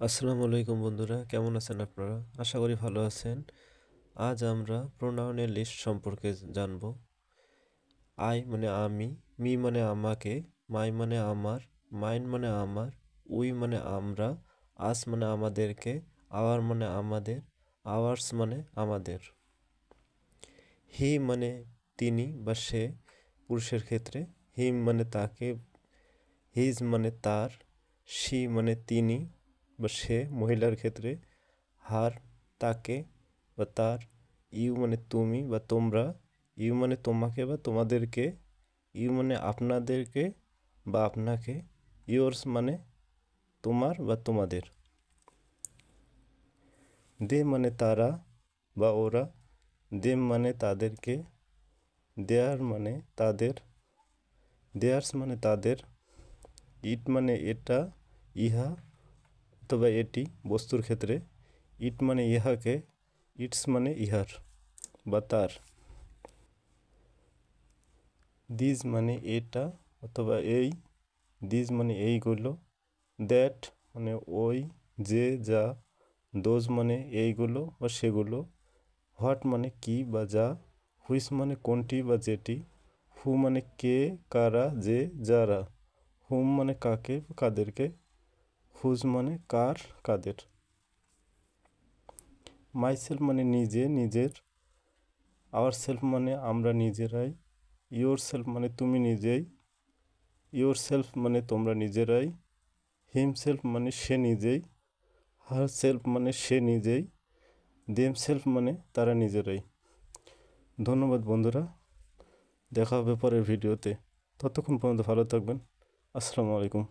আসসালামু আলাইকুম বন্ধুরা, কেমন আছেন আপনারা? আশা করি ভালো আছেন। আজ আমরা প্রোনাউনের লিস্ট সম্পর্কে জানব। আই মানে আমি, মি মানে আমাকে, মাই মানে আমার, মাইন মানে আমার, উই মানে আমরা, আস মানে আমাদেরকে, আওয়ার মানে আমাদের, আওয়ার্স মানে আমাদের। হি মানে তিনি বা সে পুরুষের ক্ষেত্রে, হিম মানে তাকে, হিজ মানে তার, শি মানে তিনি বা সে মহিলার ক্ষেত্রে, হার তাকে বা তার, ইউ মানে তুমি বা তোমরা, ইউ মানে তোমাকে বা তোমাদেরকে, ইউ মানে আপনাদেরকে বা আপনাকে, ইয়োর্স মানে তোমার বা তোমাদের। দে মানে তারা বা ওরা, দেম মানে তাদেরকে, দেয়ার মানে তাদের, দেয়ার্স মানে তাদের, ইট মানে এটা, ইহা অথবা এটি বস্তুর ক্ষেত্রে, ইট মানে ইহাকে, ইটস মানে ইহার বা তার। দিস মানে এটা অথবা এই, দিস মানে এইগুলো, দ্যাট মানে ওই যে যা, দোজ মানে এইগুলো বা সেগুলো, হোয়াট মানে কি বা যা, হুইচ মানে কোনটি বা যেটি, হু মানে কে কারা যে যারা, হুম মানে কাকে বা কাদেরকে, হুজ মানে কার কাদের। মাইসেলফ মানে নিজে নিজের, আওয়ার সেলফ মানে আমরা নিজেরাই, ইয়োর সেলফ মানে তুমি নিজেই, ইয়োর সেলফ মানে তোমরা নিজেরাই, হিমসেলফ মানে সে নিজেই, হার সেলফ মানে সে নিজেই, দেম সেলফ মানে তারা নিজেরাই। ধন্যবাদ বন্ধুরা, দেখা হবে পরের ভিডিওতে। ততক্ষণ পর্যন্ত ভালো থাকবেন। আসসালামু আলাইকুম।